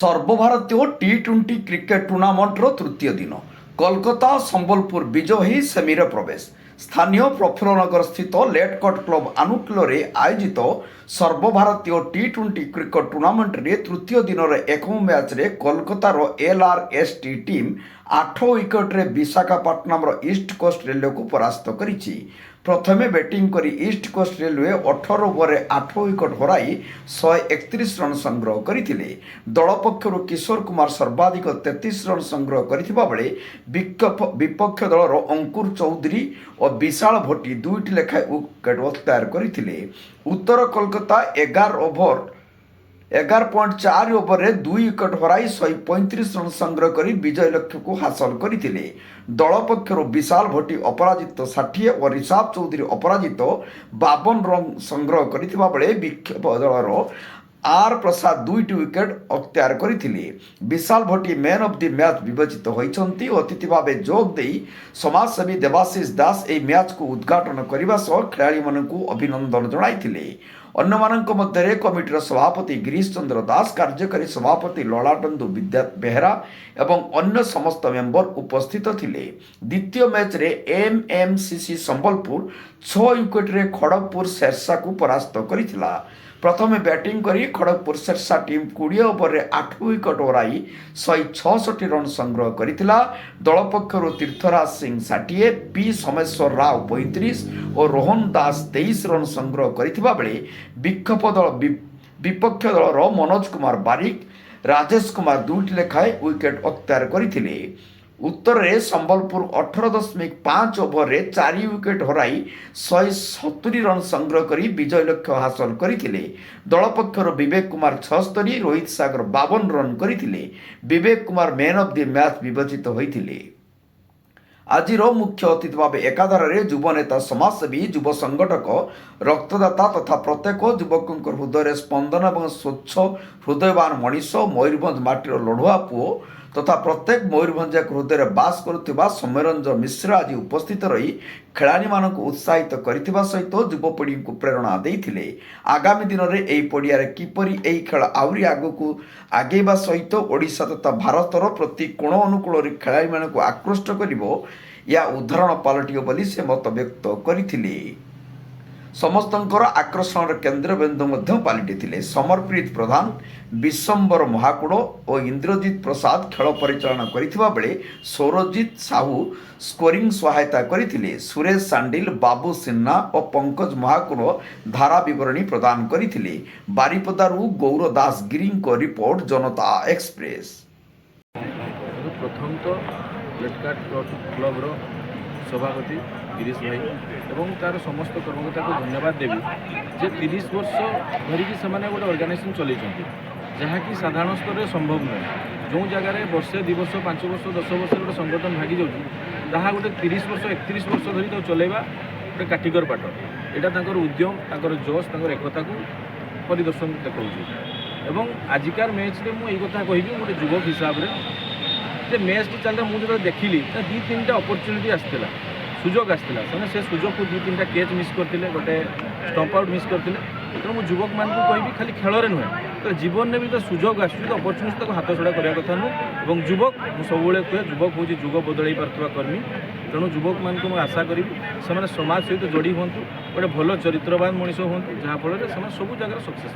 ସର୍ବଭାରତୀୟ ଟି20 କ୍ରିକେଟ ଟୁର୍ଣ୍ଣାମେଣ୍ଟର ତୃତୀୟ ଦିନ କୋଲକାତା ସମ୍ବଲପୁର ବିଜୟ ହୋଇ ସେମିରେ ପ୍ରବେଶ। ସ୍ଥାନୀୟ ପ୍ରଫୁଲ୍ଲନଗର ସ୍ଥିତ ଲେଟ୍କଟ୍ କ୍ଲବ ଆନୁକୂଲ୍ୟରେ ଆୟୋଜିତ ସର୍ବଭାରତୀୟ ଟି20 କ୍ରିକେଟ ଟୁର୍ଣ୍ଣାମେଣ୍ଟରେ ତୃତୀୟ ଦିନର ଏକମ ମ୍ୟାଚ୍ରେ କୋଲକାତାର LRST ଟିମ୍ 8 ୱିକେଟ୍ରେ ବିଶାଖାପଟ୍ଟନମର ଇଷ୍ଟ କୋଷ୍ଟ ରେଲୱେକୁ ପରାସ୍ତ କରିଛି। ପ୍ରଥମେ ବ୍ୟାଟିଂ କରି ଇଷ୍ଟ କୋଷ୍ଟ ରେଲୱେ 18 ଓଭରରେ 8 ୱିକେଟ୍ ହରାଇ 131 ରନ୍ ସଂଗ୍ରହ କରିଥିଲେ। ଦଳ ପକ୍ଷରୁ କିଶୋର କୁମାର ସର୍ବାଧିକ 33 ରନ୍ ସଂଗ୍ରହ କରିଥିବା ବେଳେ ବିପକ୍ଷ ଦଳର ଅଙ୍କୁର ଚୌଧୁରୀ ଓ ବିଶାଳ ଭଟ୍ଟି 2ଟି ଲେଖାଏଁ ୱିକେଟ୍ ଅକ୍ତିଆର କରିଥିଲେ। ଉତ୍ତର କୋଲକାତା 11.4 ଓଭରରେ 2 ୱିକେଟ୍ ହରାଇ 135 ରନ୍ ସଂଗ୍ରହ କରି ବିଜୟ ଲକ୍ଷ୍ୟକୁ ହାସଲ କରିଥିଲେ। ଦଳ ପକ୍ଷରୁ ବିଶାଲ ଭଟ୍ଟି ଅପରାଜିତ 60 ଓ ରିଷଭ ଚୌଧୁରୀ ଅପରାଜିତ 52 ରନ୍ ସଂଗ୍ରହ କରିଥିବା ବେଳେ ବିପକ୍ଷ ଦଳର ଆର୍ ପ୍ରସାଦ 2ଟି ୱିକେଟ୍ ଅକ୍ତିଆର କରିଥିଲେ। ବିଶାଲ ଭଟ୍ଟି ମ୍ୟାନ୍ ଅଫ୍ ଦି ମ୍ୟାଚ୍ ବିବେଚିତ ହୋଇଛନ୍ତି ଓ ଅତିଥି ଭାବେ ଯୋଗ ଦେଇ ସମାଜସେବୀ ଦେବାଶିଷ ଦାସ ଏହି ମ୍ୟାଚ୍କୁ ଉଦ୍ଘାଟନ କରିବା ସହ ଖେଳାଳିମାନଙ୍କୁ ଅଭିନନ୍ଦନ ଜଣାଇଥିଲେ। ଅନ୍ୟମାନଙ୍କ ମଧ୍ୟରେ କମିଟିର ସଭାପତି ଗିରୀଶ ଚନ୍ଦ୍ର ଦାସ, କାର୍ଯ୍ୟକାରୀ ସଭାପତି ଲଲାଟେନ୍ଦୁ ବେହେରା ଏବଂ ଅନ୍ୟ ସମସ୍ତ ମେମ୍ବର ଉପସ୍ଥିତ ଥିଲେ। ଦ୍ୱିତୀୟ ମ୍ୟାଚ୍ରେ MMCC ସମ୍ବଲପୁର 6 ୱିକେଟ୍ରେ ଖଡ଼ଗପୁର ଶେର୍ଷାକୁ ପରାସ୍ତ କରିଥିଲା। ପ୍ରଥମେ ବ୍ୟାଟିଂ କରି ଖଡ଼ଗପୁର ଶେର୍ଷା ଟିମ୍ 20 ଓଭରରେ 8 ୱିକେଟ୍ ହରାଇ 166 ରନ୍ ସଂଗ୍ରହ କରିଥିଲା। ଦଳ ପକ୍ଷରୁ ତୀର୍ଥରାଜ ସିଂ 60, ପି ସୋମେଶ୍ୱର ରାଓ 35 ଓ ରୋହନ ଦାସ 23 ରନ୍ ସଂଗ୍ରହ କରିଥିବା ବେଳେ ବିପକ୍ଷ ଦଳର ମନୋଜ କୁମାର ବାରିକ, ରାଜେଶ କୁମାର 2ଟି ଲେଖାଏଁ ୱିକେଟ୍ ଅକ୍ତିଆର କରିଥିଲେ। ଉତ୍ତରରେ ସମ୍ବଲପୁର 18.5 ଓଭରରେ 4 ୱିକେଟ୍ ହରାଇ 170 ରନ୍ ସଂଗ୍ରହ କରି ବିଜୟ ଲକ୍ଷ୍ୟ ହାସଲ କରିଥିଲେ। ଦଳ ପକ୍ଷରୁ ବିବେକ କୁମାର 76, ରୋହିତ ସାଗର 52 ରନ୍ କରିଥିଲେ। Vivek Kumar man of the match ବିବେଚିତ ହୋଇଥିଲେ। ଆଜିର ମୁଖ୍ୟ ଅତିଥି ଭାବେ ଏକାଧାରରେ ଯୁବ ନେତା, ସମାଜସେବୀ, ଯୁବ ସଂଗଠକ, ରକ୍ତଦାତା ତଥା ପ୍ରତ୍ୟେକ ଯୁବକଙ୍କ ହୃଦୟରେ ସ୍ପନ୍ଦନ ଏବଂ ସ୍ୱଚ୍ଛ ହୃଦୟବାନ ମଣିଷ, ମୟୂରଭଞ୍ଜ ମାଟିର ଲଢ଼ୁଆ ପୁଅ ତଥା ପ୍ରତ୍ୟେକ ମୟୂରଭଞ୍ଜିଆଙ୍କ ହୃଦୟରେ ବାସ କରୁଥିବା ସୌମ୍ୟରଞ୍ଜନ ମିଶ୍ର ଆଜି ଉପସ୍ଥିତ ରହି ଖେଳାଳିମାନଙ୍କୁ ଉତ୍ସାହିତ କରିଥିବା ସହିତ ଯୁବପିଢ଼ିଙ୍କୁ ପ୍ରେରଣା ଦେଇଥିଲେ। ଆଗାମୀ ଦିନରେ ଏହି ପଡ଼ିଆରେ କିପରି ଏହି ଖେଳ ଆହୁରି ଆଗକୁ ଆଗେଇବା ସହିତ ଓଡ଼ିଶା ତଥା ଭାରତର ପ୍ରତି କୋଣ ଅନୁକୂଳରେ ଖେଳାଳିମାନଙ୍କୁ ଆକୃଷ୍ଟ କରିବ, ଏହା ଉଦାହରଣ ପାଲଟିବ ବୋଲି ସେ ମତ ବ୍ୟକ୍ତ କରିଥିଲେ। ସମସ୍ତଙ୍କର ଆକର୍ଷଣର କେନ୍ଦ୍ରବିନ୍ଦୁ ମଧ୍ୟ ପାଲଟିଥିଲେ। ସମରପ୍ରୀତ ପ୍ରଧାନ, ବିଶ୍ୱମ୍ବର ମହାକୁଡ଼ ଓ ଇନ୍ଦ୍ରଜିତ ପ୍ରସାଦ ଖେଳ ପରିଚାଳନା କରିଥିବା ବେଳେ ସୌରଜିତ ସାହୁ ସ୍କୋରିଂ ସହାୟତା କରିଥିଲେ। ସୁରେଶ ସାଣ୍ଡିଲ, ବାବୁ ସିହ୍ନା ଓ ପଙ୍କଜ ମହାକୁଡ଼ ଧାରା ବିବରଣୀ ପ୍ରଦାନ କରିଥିଲେ। ବାରିପଦାରୁ ଗୌର ଦାସଗିରିଙ୍କ ରିପୋର୍ଟ, ଜନତା ଏକ୍ସପ୍ରେସ୍। ପ୍ରଥମତଃ ଲେଟ୍କଟ୍ କ୍ଲବ୍ର ସଭାପତି ଗିରୀଶ ଭାଇ ଏବଂ ତାର ସମସ୍ତ କର୍ମକର୍ତ୍ତାଙ୍କୁ ଧନ୍ୟବାଦ ଦେବି ଯେ 30 ବର୍ଷ ଧରିକି ସେମାନେ ଗୋଟେ ଅର୍ଗାନାଇଜେସନ୍ ଚଲେଇଛନ୍ତି, ଯାହାକି ସାଧାରଣ ସ୍ତରରେ ସମ୍ଭବ ନୁହେଁ। ଯେଉଁ ଜାଗାରେ ବର୍ଷେ 2 ବର୍ଷ 5 ବର୍ଷ 10 ବର୍ଷରେ ଗୋଟେ ସଂଗଠନ ଭାଗି ଯାଉଛି, ତାହା ଗୋଟେ 30 ବର୍ଷ 31 ବର୍ଷ ଧରି ତାକୁ ଚଲେଇବା ଗୋଟେ କାଠିକର ପାଠ। ଏଇଟା ତାଙ୍କର ଉଦ୍ୟମ, ତାଙ୍କର ଜୋଶ, ତାଙ୍କର ଏକତାକୁ ପରିଦର୍ଶନ ଦେଖାଉଛି। ଏବଂ ଆଜିକାର ମ୍ୟାଚ୍ରେ ମୁଁ ଏଇ କଥା କହିବି, ଗୋଟେ ଯୁବକ ହିସାବରେ ଯେ ମ୍ୟାଚ୍ଟି ଚାଲିଲା, ମୁଁ ଯେତେବେଳେ ଦେଖିଲି 2-3ଟା ଅପରଚ୍ୟୁନିଟି ଆସିଥିଲା, ସୁଯୋଗ ଆସିଥିଲା, ସେମାନେ ସେ ସୁଯୋଗକୁ 2-3ଟା କ୍ୟାଚ୍ ମିସ୍ କରିଥିଲେ, ଗୋଟେ ଷ୍ଟମ୍ପ ଆଉଟ୍ ମିସ୍ କରିଥିଲେ। ତେଣୁ ମୁଁ ଯୁବକମାନଙ୍କୁ କହିବି ଖାଲି ଖେଳରେ ନୁହେଁ, ତ ଜୀବନରେ ବି ତ ସୁଯୋଗ ଆସୁଛି, ତ ଅପରଚ୍ୟୁନିଟି ତାକୁ ହାତଛଡ଼ା କରିବା କଥା ନୁହେଁ। ଏବଂ ଯୁବକ, ମୁଁ ସବୁବେଳେ କୁହେ ଯୁବକ ହେଉଛି ଯୁଗ ବଦଳାଇ ପାରୁଥିବା କର୍ମୀ। ତେଣୁ ଯୁବକମାନଙ୍କୁ ମୁଁ ଆଶା କରିବି ସେମାନେ ସମାଜ ସହିତ ଯୋଡ଼ି ହୁଅନ୍ତୁ, ଗୋଟେ ଭଲ ଚରିତ୍ରବାନ ମଣିଷ ହୁଅନ୍ତୁ, ଯାହାଫଳରେ ସେମାନେ ସବୁ ଜାଗାରେ ସକ୍ସେସ୍